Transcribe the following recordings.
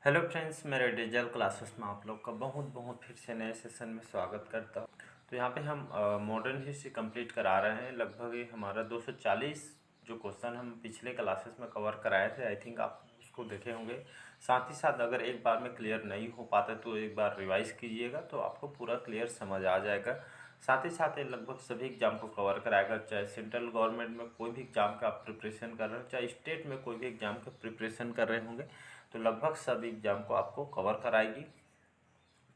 Hello friends, मेरे digital classes में आप लोग का बहुत बहुत फिर से नए सेशन में स्वागत करता हूँ। तो यहाँ पे हम मॉडर्न हिस्ट्री कंप्लीट करा रहे हैं। लगभग ये हमारा 240 जो क्वेश्चन हम पिछले क्लासेस में कवर कराए थे, आई थिंक आप उसको देखे होंगे। साथ ही साथ अगर एक बार में क्लियर नहीं हो पाता तो एक बार रिवाइज कीजिएगा तो आपको पूरा क्लियर समझ आ जाएगा। साथ ही साथ ये लगभग सभी एग्जाम को कवर कराएगा, चाहे सेंट्रल गवर्नमेंट में कोई भी एग्जाम का आप प्रिपरेशन कर रहे हो, चाहे स्टेट में कोई भी एग्जाम का प्रिपरेशन कर रहे होंगे, तो लगभग सभी एग्जाम को आपको कवर कराएगी।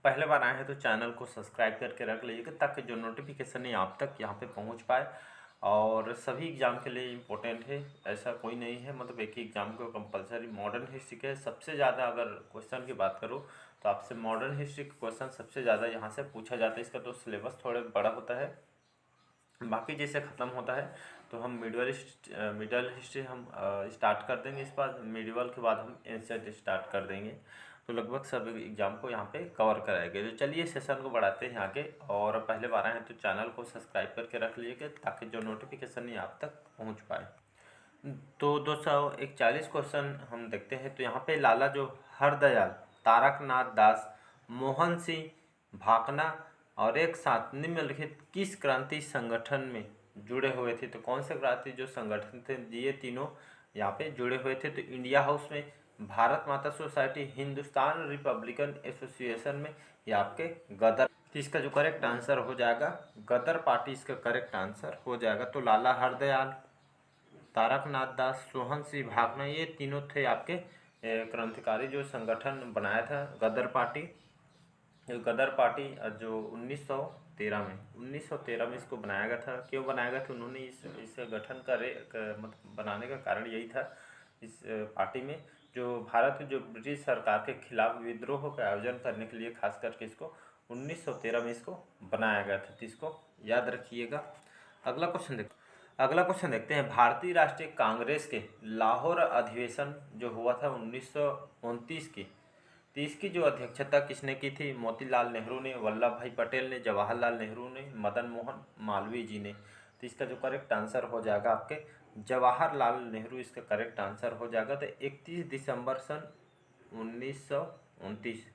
पहले बार आए हैं तो चैनल को सब्सक्राइब करके रख लीजिएगा ताकि जो नोटिफिकेशन है आप तक यहाँ पे पहुँच पाए। और सभी एग्ज़ाम के लिए इम्पोर्टेंट है, ऐसा कोई नहीं है, मतलब एक ही एग्ज़ाम को कंपलसरी। मॉडर्न हिस्ट्री के सबसे ज़्यादा अगर क्वेश्चन की बात करूँ तो आपसे मॉडर्न हिस्ट्री का क्वेश्चन सबसे ज़्यादा यहाँ से पूछा जाता है। इसका तो सिलेबस थोड़ा बड़ा होता है, बाकी जैसे ख़त्म होता है तो हम मिडल हिस्ट्री हम स्टार्ट कर देंगे। इस बार मिडिवल के बाद हम एंशिएंट स्टार्ट कर देंगे। तो लगभग सब एग्जाम को यहाँ पे कवर कराएंगे। तो चलिए सेशन को बढ़ाते हैं आगे। और पहले बार आए हैं तो चैनल को सब्सक्राइब करके रख लीजिएगा ताकि जो नोटिफिकेशन है आप तक पहुँच पाए। तो 241 क्वेश्चन हम देखते हैं। तो यहाँ पे लाला जो हरदयाल, तारकनाथ दास, मोहन सिंह भाकना और एक साथ निम्नलिखित किस क्रांति संगठन में जुड़े हुए थे। तो कौन से क्रांति जो संगठन थे, ये तीनों यहाँ पे जुड़े हुए थे। तो इंडिया हाउस में, भारत माता सोसाइटी, हिंदुस्तान रिपब्लिकन एसोसिएशन में, या आपके गदर। तो इसका जो करेक्ट आंसर हो जाएगा गदर पार्टी, इसका करेक्ट आंसर हो जाएगा। तो लाला हरदयाल, तारकनाथ दास, सोहन सिंह भाकना, ये तीनों थे आपके क्रांतिकारी जो संगठन बनाया था गदर पार्टी। गदर पार्टी जो 1913 में इसको बनाया गया था। क्यों बनाया गया था उन्होंने इस गठन मतलब बनाने का कारण यही था। इस पार्टी में जो भारत में जो ब्रिटिश सरकार के खिलाफ विद्रोह का आयोजन करने के लिए खास करके इसको 1913 में इसको बनाया गया था। तो इसको याद रखिएगा। अगला क्वेश्चन देखते हैं। भारतीय राष्ट्रीय कांग्रेस के लाहौर अधिवेशन जो हुआ था 1929 की, तो इसकी जो अध्यक्षता किसने की थी? मोतीलाल नेहरू ने, वल्लभ भाई पटेल ने, जवाहरलाल नेहरू ने, मदन मोहन मालवीय जी ने। तो इसका जो करेक्ट आंसर हो जाएगा आपके जवाहरलाल नेहरू, इसका करेक्ट आंसर हो जाएगा। तो 31 दिसंबर सन 1929,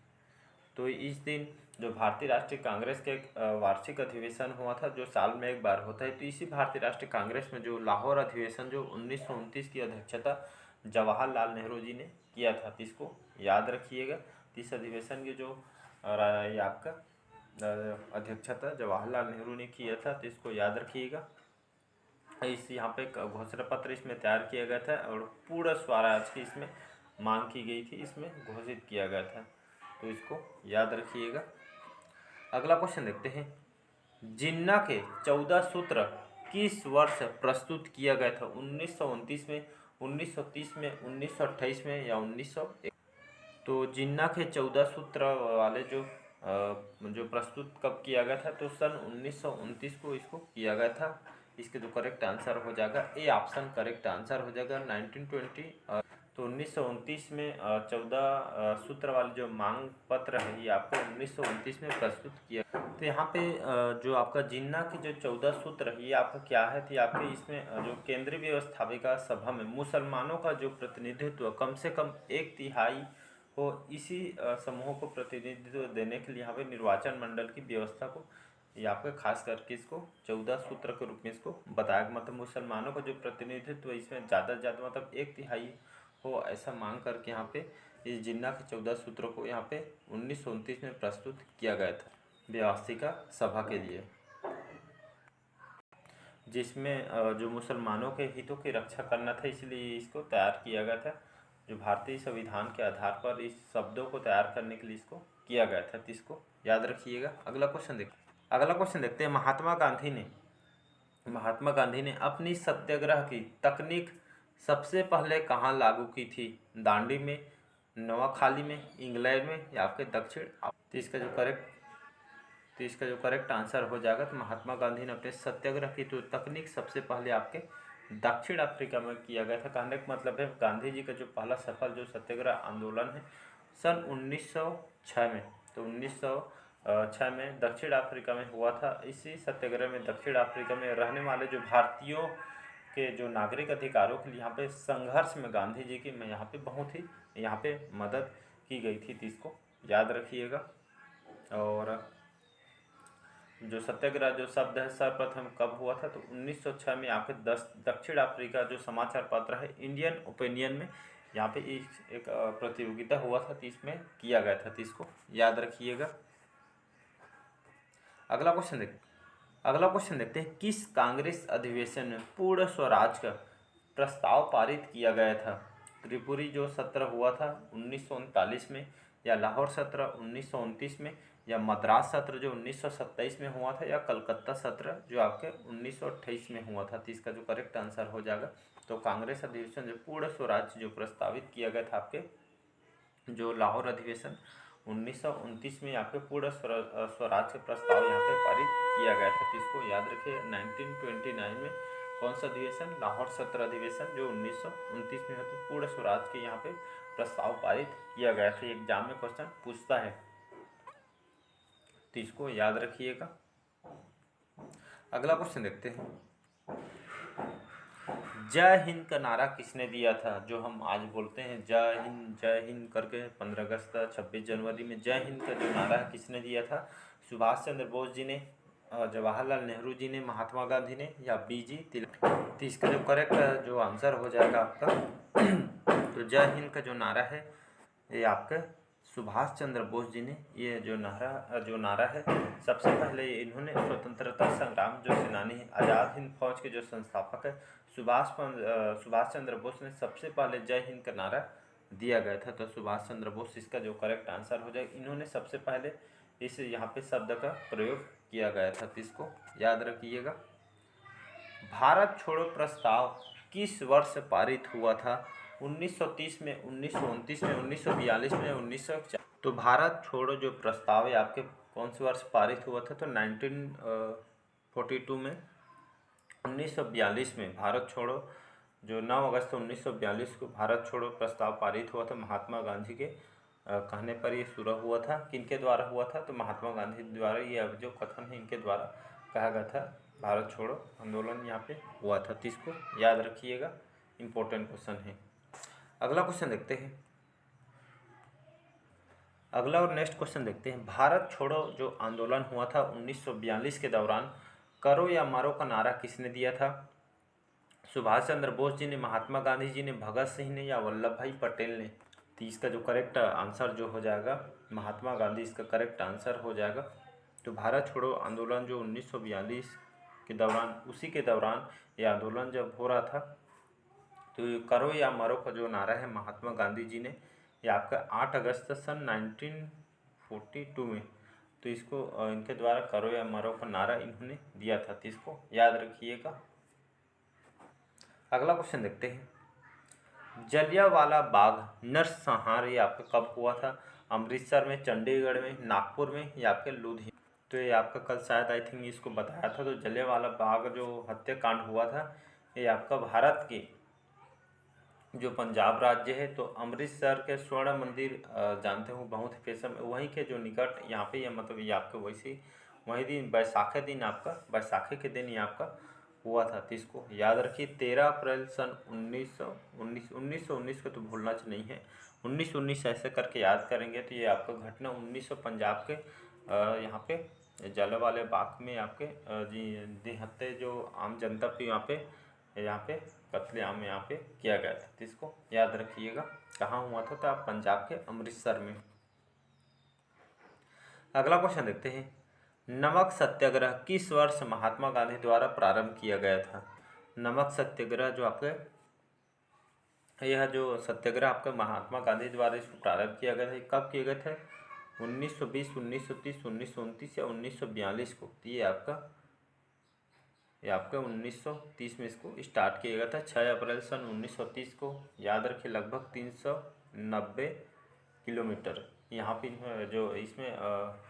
तो इस दिन जो भारतीय राष्ट्रीय कांग्रेस के वार्षिक अधिवेशन हुआ था, जो साल में एक बार होता है। तो इसी भारतीय राष्ट्रीय कांग्रेस में जो लाहौर अधिवेशन जो 1929 की अध्यक्षता जवाहरलाल नेहरू जी ने किया था, तो इसको याद रखिएगा। इस अधिवेशन की जो ये आपका अध्यक्षता जवाहरलाल नेहरू ने किया था, तो इसको याद रखिएगा। इस यहाँ पे घोषणा पत्र इसमें तैयार किया गया था और पूर्ण स्वराज की इसमें मांग की गई थी, इसमें घोषित किया गया था। तो इसको याद रखिएगा। अगला क्वेश्चन देखते हैं। जिन्ना के 14 सूत्र किस वर्ष प्रस्तुत किया गया था? 1929 में, 1930 में, 1928 में, या 1901? तो जिन्ना के 14 सूत्र वाले जो प्रस्तुत कब किया गया था? तो सन 1929 को इसको किया गया था। इसके जो करेक्ट आंसर हो जाएगा ए ऑप्शन करेक्ट आंसर हो जाएगा 1920। तो 1929 में 14 सूत्र वाले जो मांग पत्र है ये आपको 1929 में प्रस्तुत किया। तो यहाँ पे जो आपका जिन्ना के जो 14 सूत्र है ये आपका क्या है? तो आपके इसमें जो केंद्रीय व्यवस्थापिका सभा में मुसलमानों का जो प्रतिनिधित्व कम से कम 1/3 हो, इसी समूह को प्रतिनिधित्व देने के लिए यहाँ पे निर्वाचन मंडल की व्यवस्था को ये आपका खास करके इसको 14 सूत्र के रूप में इसको बताया। मतलब मुसलमानों का जो प्रतिनिधित्व इसमें ज़्यादा से ज़्यादा मतलब 1/3 हो, ऐसा मांग करके यहाँ पे इस जिन्ना के 14 सूत्रों को यहाँ पे 1929 में प्रस्तुत किया गया था व्यवस्थिका सभा के लिए, जिसमें जो मुसलमानों के हितों की रक्षा करना था, इसलिए इसको तैयार किया गया था। जो भारतीय संविधान के आधार पर इस शब्दों को तैयार करने के लिए इसको किया गया था। तो इसको याद रखिएगा। अगला क्वेश्चन देखते हैं। महात्मा गांधी ने अपनी सत्याग्रह की तकनीक सबसे पहले कहाँ लागू की थी? दांडी में, नवाखाली में, इंग्लैंड में, या आपके दक्षिण? तो इसका जो करेक्ट आंसर हो जाएगा तो महात्मा गांधी ने अपने सत्याग्रह की तो तकनीक सबसे पहले आपके दक्षिण अफ्रीका में किया गया था। कहने का मतलब है गांधी जी का जो पहला सफल जो सत्याग्रह आंदोलन है सन 1906 में, तो 1906 में दक्षिण अफ्रीका में हुआ था। इसी सत्याग्रह में दक्षिण अफ्रीका में रहने वाले जो भारतीयों के जो नागरिक अधिकारों के लिए यहाँ पे संघर्ष में गांधी जी की मैं यहाँ पे बहुत ही यहाँ पे मदद की गई थी, तो इसको याद रखिएगा। और जो सत्याग्रह जो शब्द है सर्वप्रथम कब हुआ था, तो 1906 में यहाँ पे दक्षिण अफ्रीका जो समाचार पत्र है इंडियन ओपिनियन में यहाँ पे एक प्रतियोगिता हुआ था, तो इसमें किया गया था, तो इसको याद रखिएगा। अगला क्वेश्चन देखते हैं, किस कांग्रेस अधिवेशन में पूर्ण स्वराज का प्रस्ताव पारित किया गया था? त्रिपुरी जो सत्र हुआ था 1939 में, या लाहौर सत्र 1929 में, या मद्रास सत्र जो 1927 में हुआ था, या कलकत्ता सत्र जो आपके 1928 में हुआ था? तो इसका जो करेक्ट आंसर हो जाएगा, तो कांग्रेस अधिवेशन जो पूर्ण स्वराज जो प्रस्तावित किया गया था आपके, जो लाहौर अधिवेशन 1929 में यहाँ पे पूर्ण स्वराज का प्रस्ताव यहाँ पे पारित किया गया था, तो इसको याद रखिए। 1929 में कौन सा अधिवेशन? लाहौर सत्र अधिवेशन जो 1929 में होता, पूर्ण स्वराज के यहाँ पे प्रस्ताव पारित किया गया था। एग्जाम में क्वेश्चन पूछता है, तो इसको याद रखिएगा। अगला क्वेश्चन देखते हैं, जय हिंद का नारा किसने दिया था? जो हम आज बोलते हैं जय हिंद करके 15 अगस्त 26 जनवरी में जय हिंद का जो नारा है किसने दिया था? सुभाष चंद्र बोस जी ने, जवाहरलाल नेहरू जी ने, महात्मा गांधी ने, या बीजी तिलक? तो इसका जो करेक्ट जो आंसर हो जाएगा आपका, तो जय हिंद का जो नारा है ये आपका सुभाष चंद्र बोस जी ने ये जो नारा है सबसे पहले इन्होंने स्वतंत्रता संग्राम जो सेनानी है, आज़ाद हिंद फौज के जो संस्थापक है सुभाष चंद्र बोस ने सबसे पहले जय हिंद का नारा दिया गया था, तो सुभाष चंद्र बोस इसका जो करेक्ट आंसर हो जाएगा। इन्होंने सबसे पहले इस यहाँ पे शब्द का प्रयोग किया गया था, तो इसको याद रखिएगा। भारत छोड़ो प्रस्ताव किस वर्ष पारित हुआ था? 1930 में, 1929 में, 1942 में, 1941? तो भारत छोड़ो जो प्रस्ताव है आपके कौन से वर्ष पारित हुआ था? तो 1942 में, 1942 में भारत छोड़ो जो 9 अगस्त 1942 को भारत छोड़ो प्रस्ताव पारित हुआ था। महात्मा गांधी के कहने पर ये शुरू हुआ था। किनके द्वारा हुआ था? तो महात्मा गांधी द्वारा ये जो कथन है इनके द्वारा कहा गया था, भारत छोड़ो आंदोलन यहाँ पे हुआ था, तो इसको याद रखिएगा, इम्पोर्टेंट क्वेश्चन है। अगला क्वेश्चन देखते हैं, अगला और नेक्स्ट क्वेश्चन देखते हैं, भारत छोड़ो जो आंदोलन हुआ था 1942 के दौरान करो या मरो का नारा किसने दिया था? सुभाष चंद्र बोस जी ने, महात्मा गांधी जी ने, भगत सिंह ने, या वल्लभ भाई पटेल ने? तो इसका जो करेक्ट आंसर जो हो जाएगा महात्मा गांधी इसका करेक्ट आंसर हो जाएगा। तो भारत छोड़ो आंदोलन जो 1942 के दौरान, उसी के दौरान ये आंदोलन जब हो रहा था, तो करो या मरो का जो नारा है महात्मा गांधी जी ने, ये आपका 8 अगस्त सन 1942 में, तो इसको इनके द्वारा करो या मरो का नारा इन्होंने दिया था, तो इसको याद रखिएगा। अगला क्वेश्चन देखते हैं, जलियांवाला बाग नरसंहार ये आपका कब हुआ था? अमृतसर में, चंडीगढ़ में, नागपुर में, या आपके लुधियाना? तो ये आपका कल शायद आई थिंक इसको बताया था। तो जलियांवाला बाग जो हत्याकांड हुआ था ये आपका भारत के जो पंजाब राज्य है, तो अमृतसर के स्वर्ण मंदिर जानते हो बहुत ही फेमस, वहीं के जो निकट यहाँ पे ये मतलब ये आपका वही दिन बैसाखी दिन आपका बैसाखी के दिन ये आपका हुआ था, तो इसको याद रखिए। 13 अप्रैल सन 1919 को तो भूलना नहीं है, 1919 ऐसे करके याद करेंगे तो ये आपका घटना 1900 पंजाब के यहाँ पे जलियांवाला बाग में आपके निहत्थे जो आम जनता पे यहाँ पे कत्लेआम यहाँ पे किया गया था, तो इसको याद रखिएगा। कहाँ हुआ था? तो आप पंजाब के अमृतसर में। अगला क्वेश्चन देखते हैं, नमक सत्याग्रह किस वर्ष महात्मा गांधी द्वारा प्रारंभ किया गया था? नमक सत्याग्रह जो आपके यह जो सत्याग्रह आपका महात्मा गांधी द्वारा इसको प्रारंभ किया गया था, कब किए गए थे? 1920, 1930, 1929 या 1942 को? तो ये आपका 1930 में इसको स्टार्ट किया गया था। 6 अप्रैल सन 1930 को, याद रखिए, लगभग 390 किलोमीटर यहाँ पे जो इसमें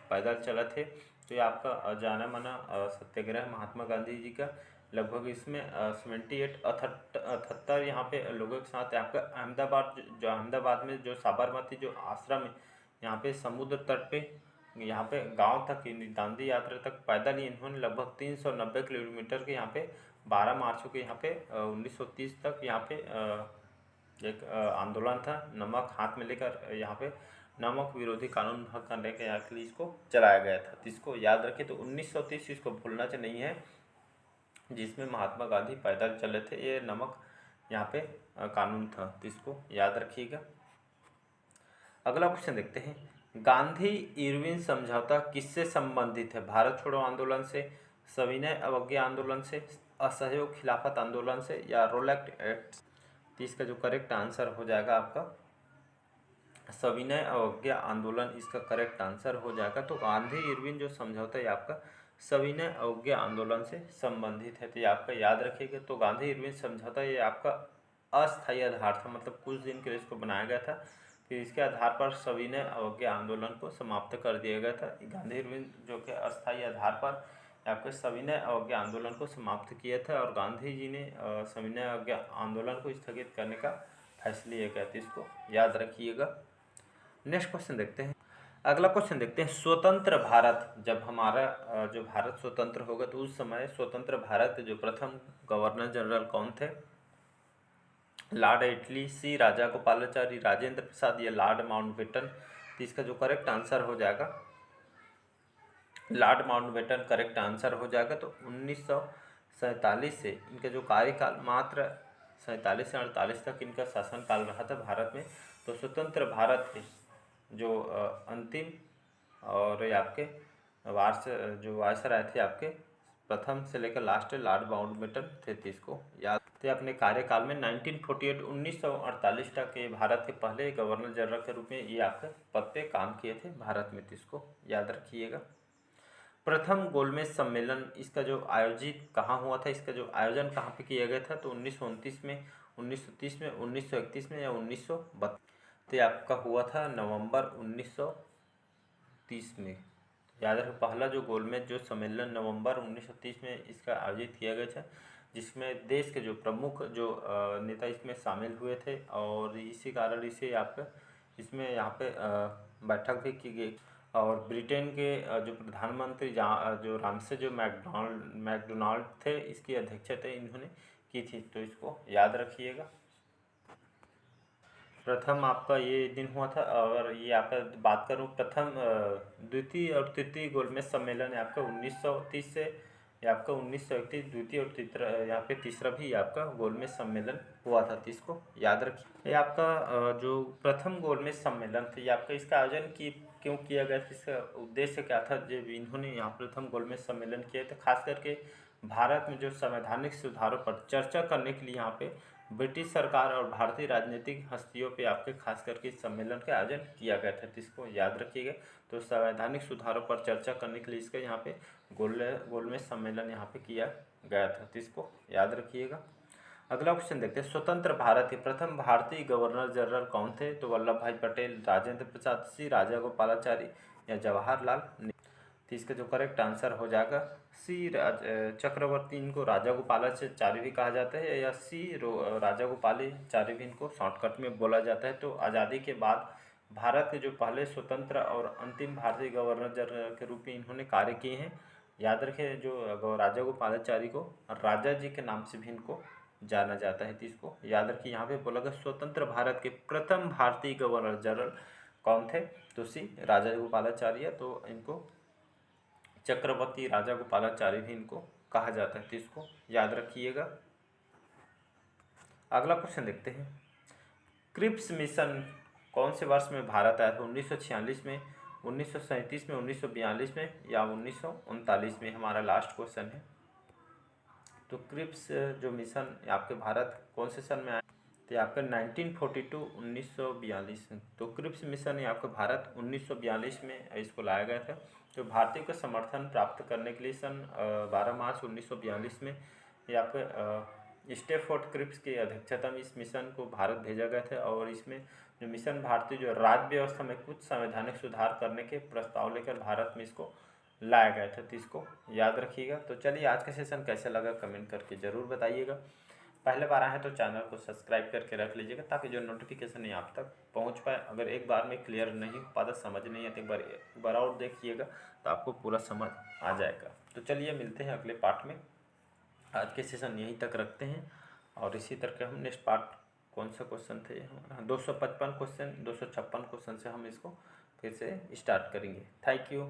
पैदल चला थे। तो ये आपका जाना माना सत्याग्रह महात्मा गांधी जी का, लगभग इसमें 78 यहाँ पे लोगों के साथ आपका अहमदाबाद में जो साबरमती जो आश्रम है यहाँ पे समुद्र तट पे यहाँ पे गांव तक दांडी यात्रा तक पैदल ही इन्होंने लगभग 390 किलोमीटर के यहाँ पे 12 मार्च को यहाँ पे 1930 तक यहाँ पे एक आंदोलन था, नमक हाथ में लेकर यहाँ पे नमक विरोधी कानून भंग करने के यहाँ के लिए इसको चलाया गया था। तो इसको याद रखिए। तो 1930 इसको भूलना चाहिए नहीं है, जिसमें महात्मा गांधी पैदल चले थे। ये नमक यहाँ पे कानून था, तो इसको याद रखिएगा। अगला क्वेश्चन देखते हैं, गांधी इरविन समझौता किससे संबंधित है? भारत छोड़ो आंदोलन से, सविनय अवज्ञा आंदोलन से, असहयोग खिलाफत आंदोलन से, या रोलैक्ट एक्ट? तो इसका जो करेक्ट आंसर हो जाएगा आपका सविनय अवज्ञा आंदोलन इसका करेक्ट आंसर हो जाएगा। तो गांधी इरविन जो समझौता है आपका सविनय अवज्ञा आंदोलन से संबंधित है, तो ये आपका याद रखिएगा। तो गांधी इरविन समझौता ये आपका अस्थायी आधार था, मतलब कुछ दिन के लिए इसको बनाया गया था, फिर इसके आधार पर सविनय अवज्ञा आंदोलन को समाप्त कर दिया गया था। गांधी इरविन जो कि अस्थायी आधार पर आपके सविनय अवज्ञा आंदोलन को समाप्त किया था, और गांधी जी ने सविनय अवज्ञा आंदोलन को स्थगित करने का फैसला लिया गया था, इसको याद रखिएगा। नेक्स्ट क्वेश्चन देखते हैं। अगला क्वेश्चन देखते हैं, स्वतंत्र भारत, जब हमारा जो भारत स्वतंत्र होगा तो उस समय स्वतंत्र भारत के जो प्रथम गवर्नर जनरल कौन थे? लॉर्ड एटली, सी राजागोपालाचारी, राजेंद्र प्रसाद, या लॉर्ड माउंटबेटन? तो इसका जो करेक्ट आंसर हो जाएगा लॉर्ड माउंटबेटन करेक्ट आंसर हो जाएगा। तो 1947 से इनका जो कार्यकाल मात्र 47 से 48 तक इनका शासनकाल रहा था भारत में। तो स्वतंत्र भारत के जो अंतिम और ये आपके वायसराय थे आपके प्रथम से लेकर लास्ट लॉर्ड माउंटबेटन थे। तो इसको याद थे। अपने कार्यकाल में 1948 तक ये भारत के पहले गवर्नर जनरल के रूप में ये आपके पद पे काम किए थे भारत में, तो इसको याद रखिएगा। प्रथम गोलमेज सम्मेलन इसका जो आयोजित कहाँ हुआ था, इसका जो आयोजन कहाँ पे किया गया था? तो 1929 में, 1930 में, 1931 में, या 1932? तो ये आपका हुआ था नवंबर 1930 में। याद रखें, पहला जो गोलमेज जो सम्मेलन नवंबर 1930 में इसका आयोजित किया गया था, जिसमें देश के जो प्रमुख जो नेता इसमें शामिल हुए थे, और इसी कारण इसे आपका इसमें यहाँ पे बैठक भी की गई। और ब्रिटेन के जो प्रधानमंत्री जो रामसे जो मैकडोनाल्ड थे, इसकी अध्यक्षता इन्होंने की थी, तो इसको याद रखिएगा। प्रथम आपका ये दिन हुआ था। और ये आपका बात करूँ प्रथम द्वितीय और तृतीय गोलमेज सम्मेलन है आपका 1930 से, या आपका 1931 द्वितीय और यहाँ पे तीसरा भी आपका गोलमेज सम्मेलन हुआ था, तो इसको याद रखिए। ये आपका जो प्रथम गोलमेज सम्मेलन था, ये आपका इसका आयोजन क्यों किया गया था, इसका उद्देश्य क्या था? जब इन्होंने यहाँ प्रथम गोलमेज सम्मेलन किया था, खास करके भारत में जो संवैधानिक सुधारों पर चर्चा करने के लिए यहाँ पे ब्रिटिश सरकार और भारतीय राजनीतिक हस्तियों पे आपके खास करके इस सम्मेलन का आयोजन किया गया था, तो इसको याद रखिएगा। तो संवैधानिक सुधारों पर चर्चा करने के लिए इसका यहाँ पे गोलमेज सम्मेलन यहाँ पे किया गया था, तो इसको याद रखिएगा। अगला क्वेश्चन देखते हैं, स्वतंत्र भारत के प्रथम भारतीय गवर्नर जनरल कौन थे? तो वल्लभ भाई पटेल, राजेंद्र प्रसाद, सी राजागोपालाचारी, या जवाहरलाल नेहरू? तो इसका जो करेक्ट आंसर हो जाएगा सी चक्रवर्ती, इनको राजागोपालाचारी भी कहा जाता है, या सी राजागोपालाचारी भी इनको शॉर्टकट में बोला जाता है। तो आज़ादी के बाद भारत के जो पहले स्वतंत्र और अंतिम भारतीय गवर्नर जनरल के रूप में इन्होंने कार्य किए हैं। याद रखें, जो राजागोपालाचारी को राजा जी के नाम से भी इनको जाना जाता है, तो इसको याद रखिए। यहाँ पे बोला गया स्वतंत्र भारत के प्रथम भारतीय गवर्नर जनरल कौन थे? तो सी राजागोपालाचारी, तो इनको चक्रवर्ती राजागोपालाचारी भी इनको कहा जाता है, तो इसको याद रखिएगा। अगला क्वेश्चन देखते हैं, क्रिप्स मिशन कौन से वर्ष में भारत आया था? 1946 में, 1937 में, 1942 में, या 1939 में? हमारा लास्ट क्वेश्चन है। तो क्रिप्स जो मिशन आपके भारत कौन से सन में आया? तो आपका 1942 1942। तो क्रिप्स मिशन आपका भारत 1942 में इसको लाया गया था। तो भारतीय का समर्थन प्राप्त करने के लिए सन 12 मार्च 1942 में या फिर स्टेफोर्ड क्रिप्स की अध्यक्षता में इस मिशन को भारत भेजा गया था। और इसमें जो मिशन भारतीय जो राज्य व्यवस्था में कुछ संवैधानिक सुधार करने के प्रस्ताव लेकर भारत में इसको लाया गया था, तो इसको याद रखिएगा। तो चलिए, आज का सेशन कैसा लगा कमेंट करके ज़रूर बताइएगा। पहले बार आए हैं तो चैनल को सब्सक्राइब करके रख लीजिएगा, ताकि जो नोटिफिकेशन है आप तक पहुंच पाए। अगर एक बार में क्लियर नहीं हो पाता, समझ नहीं है, तो एक बार और देखिएगा, तो आपको पूरा समझ आ जाएगा। तो चलिए, मिलते हैं अगले पार्ट में। आज के सेशन यहीं तक रखते हैं, और इसी तरह के हम नेक्स्ट पार्ट कौन सा क्वेश्चन था ये हमारा, 255 क्वेश्चन, 256 क्वेश्चन से हम इसको फिर से स्टार्ट करेंगे। Thank you.